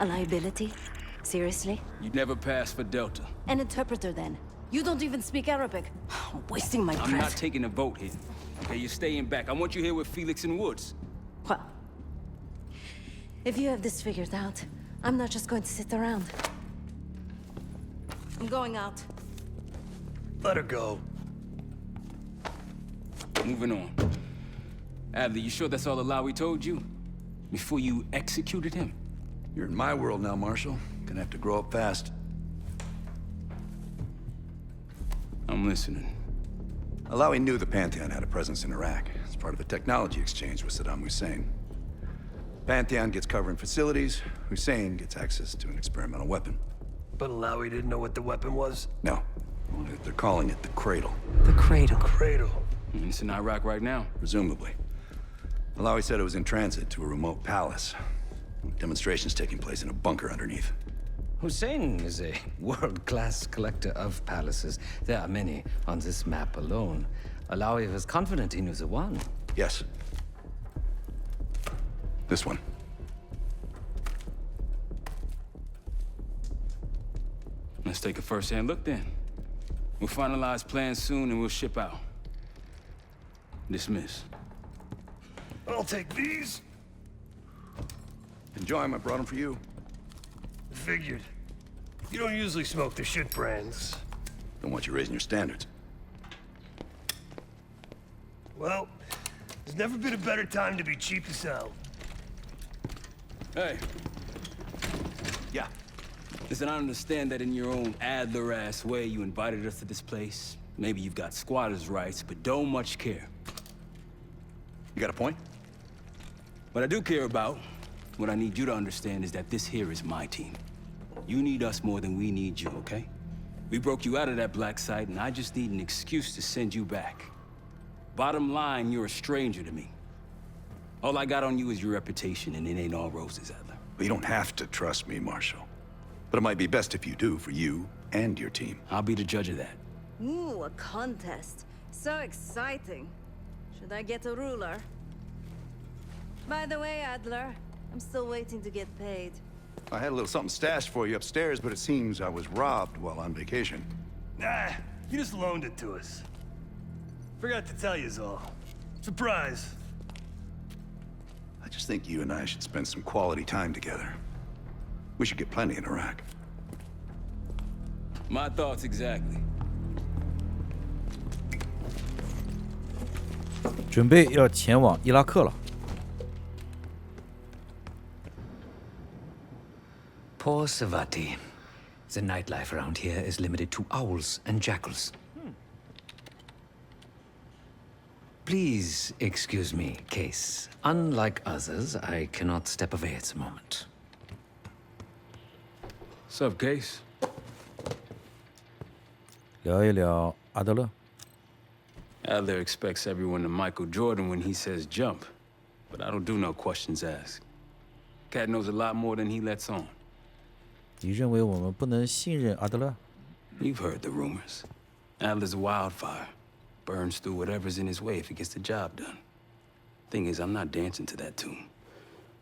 A liability? Seriously? You never passed for Delta. An interpreter then? You don't even speak Arabic. I'm wasting my breath. I'm not taking a vote here. Okay, you're staying back. I want you here with Felix and Woods. Well, if you have this figured out, I'm not just going to sit around. I'm going out. Let her go. Moving on. Adler, you sure that's all LaoDai told you? Before you executed him? You're in my world now, Marshal. Gonna have to grow up fast. I'm listening. LaoDai knew the Pantheon had a presence in Iraq. It's part of a technology exchange with Saddam Hussein. Pantheon gets cover in facilities. Hussein gets access to an experimental weapon. But LaoDai didn't know what the weapon was? No. Well, they're calling it the Cradle. The Cradle. Cradle. And it's in Iraq right now. Presumably. LaoDai said it was in transit to a remote palace. Demonstrations taking place in a bunker underneath. Hussein is a world-class collector of palaces. There are many on this map alone. LaoDai was confident he knew the one. Yes. This one. Let's take a first-hand look then. We'll finalize plans soon and we'll ship out. Dismiss. I'll take these. Enjoy them. I brought them for you. Figured. You don't usually smoke the shit brands. Don't want you raising your standards. Well, there's never been a better time to be cheap as hell. Hey. Yeah. Listen, I understand that in your own Adler-ass way you invited us to this place. Maybe you've got squatters' rights, but don't much care. You got a point? What I do care about, what I need you to understand is that this here is my team. You need us more than we need you, okay? We broke you out of that black site, and I just need an excuse to send you back. Bottom line, you're a stranger to me. All I got on you is your reputation, and it ain't all roses, Adler. But you don't have to trust me, Marshal. But it might be best if you do, for you and your team. I'll be the judge of that. Ooh, a contest. So exciting. Should I get a ruler? By the way, Adler, I'm still waiting to get paid. I had a little something stashed for you upstairs, but it seems I was robbed while on vacation. Nah, you just loaned it to us. Forgot to tell yous all. Surprise. I just think you and I should spend some quality time together. We should get plenty in Iraq. My thoughts exactly. 准备要前往伊拉克了。 Poor Savati. The nightlife around here is limited to owls and jackals. Please excuse me, Case. Unlike others, I cannot step away at the moment. What's up, Case? 聊一聊阿德勒。 Adler expects everyone to Michael Jordan when he says jump, but I don't do no questions asked. Cat knows a lot more than he lets on. 你认为我们不能信任阿德勒？ You've heard the rumors. Adler's a wildfire. Burns through whatever's in his way if he gets the job done. Thing is, I'm not dancing to that tune.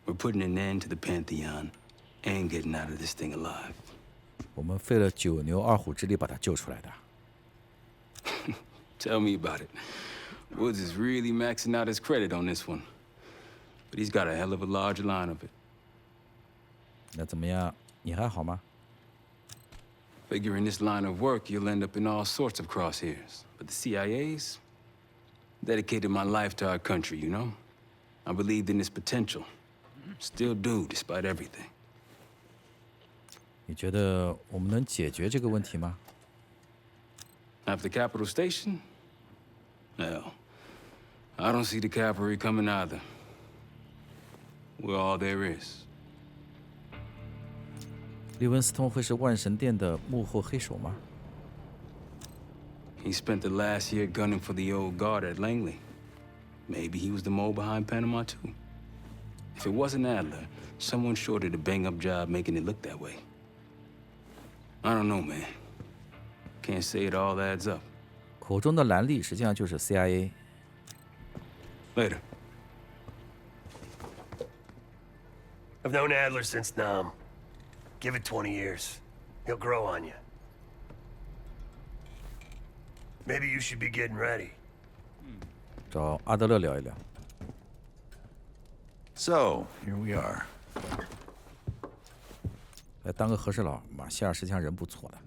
We're putting an end to the Pantheon and getting out of this thing alive. 我们费了九牛二虎之力把他救出来的。 Tell me about it. Woods is really maxing out his credit on this one. But he's got a hell of a large line of it. 那怎么样？你还好吗？ Figure in this line of work, you'll end up in all sorts of crosshairs. But the CIA's dedicated my life to our country, you know? I believed in its potential. Still do, despite everything. 你觉得我们能解决这个问题吗？ After Capital Station? Hell, I don't see the cavalry coming either. We're all there is. 利文斯通会是万神殿的幕后黑手吗？ He spent the last year gunning for the old guard at Langley. Maybe he was the mole behind Panama, too. If it wasn't Adler, someone sure did a bang-up job making it look that way. I don't know, man. Can't say it all adds up. 口中的兰利实际上就是 CIA。 Later. I've known Adler since Nam. Give it 20 years. He'll grow on you. Maybe you should be getting ready. 找阿德勒聊一聊。So, here we are. 来当个和事佬，马歇尔实际上人不错的。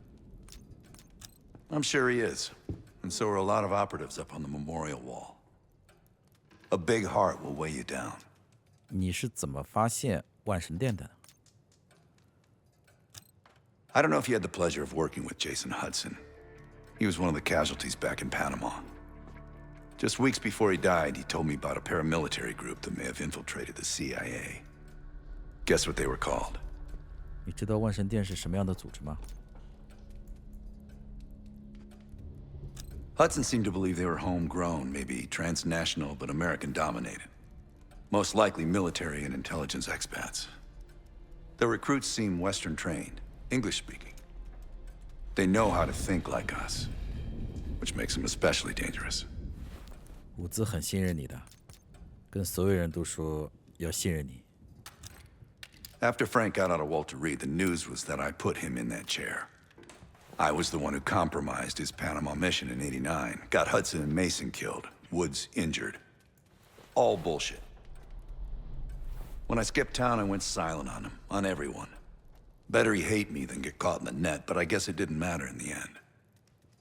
I'm sure he is. And so are a lot of operatives up on the memorial wall. A big heart will weigh you down. 你是怎么发现万神殿的呢？ I don't know if you had the pleasure of working with Jason Hudson. He was one of the casualties back in Panama. Just weeks before he died, he told me about a paramilitary group that may have infiltrated the CIA. Guess what they were called? 你知道万神殿是什么样的组织吗？ Hudson seemed to believe they were homegrown, maybe transnational, but American-dominated. Most likely military and intelligence expats. The recruits seem Western-trained, English-speaking. They know how to think like us, which makes them especially dangerous. 伍兹很信任你的，跟所有人都说要信任你。 After Frank got out of Walter Reed, the news was that I put him in that chair. I was the one who compromised his Panama mission in '89, got Hudson and Mason killed, Woods injured. All bullshit. When I skipped town, I went silent on him, on everyone. Better he hate me than get caught in the net, but I guess it didn't matter in the end.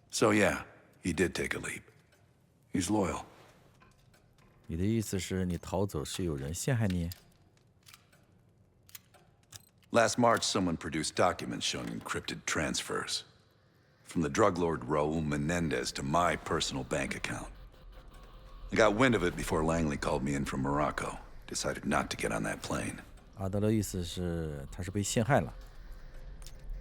So yeah, he did take a leap. He's loyal. 你的意思是你逃走是有人陷害你？ Last March, someone produced documents showing encrypted transfers. From the drug lord Raul Menendez to my personal bank account. I got wind of it before Langley called me in from Morocco. Decided not to get on that plane. 阿德勒意思是他是被陷害了。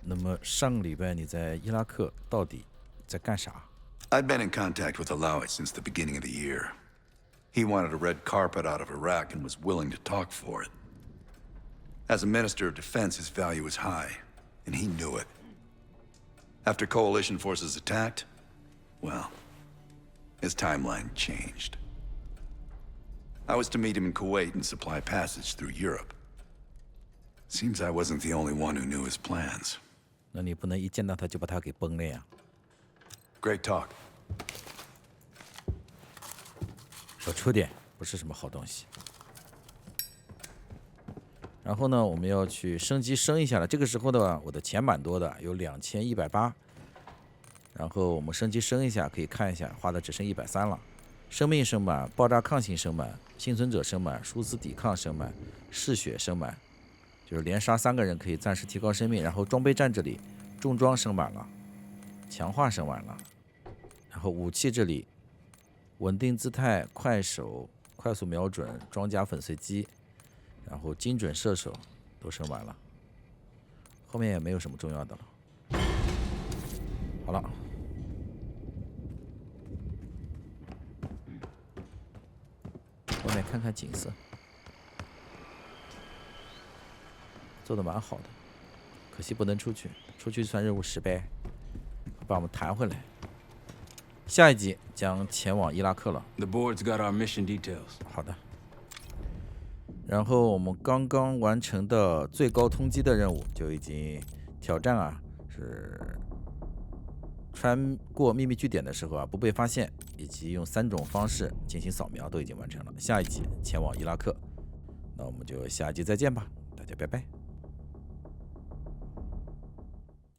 那么上个礼拜你在伊拉克到底在干啥？ I'd been in contact with LaoDai since the beginning of the year. He wanted a red carpet out of Iraq and was willing to talk for it. As a minister of defense, his value was high, and he knew it. After coalition forces attacked, well, his timeline changed. I was to meet him in Kuwait and supply passage through Europe. Seems I wasn't the only one who knew his plans. 那你不能一见到他就把他给崩了呀？ Great talk. 少出点，不是什么好东西。然后呢，我们要去升级升一下了。这个时候呢，我的钱蛮多的，有2180。然后我们升级升一下，可以看一下，花的只剩130了。生命升满，爆炸抗性升满，幸存者升满，殊死抵抗升满，嗜血升满，就是连杀3个人可以暂时提高生命。然后装备站这里，重装升满了，强化升满了。然后武器这里，稳定姿态、快手、快速瞄准、装甲粉碎机。然后精准射手都升完了，后面也没有什么重要的了。好了，外面看看景色，做的蛮好的，可惜不能出去，出去算任务失败，把我们弹回来。下一集将前往伊拉克了。 The board's got our mission details. 好的。然后我们刚刚完成的最高通缉的任务就已经挑战啊，是穿过秘密据点的时候啊不被发现，以及用3种方式进行扫描都已经完成了。下一集前往伊拉克，那我们就下一集再见吧，大家拜拜。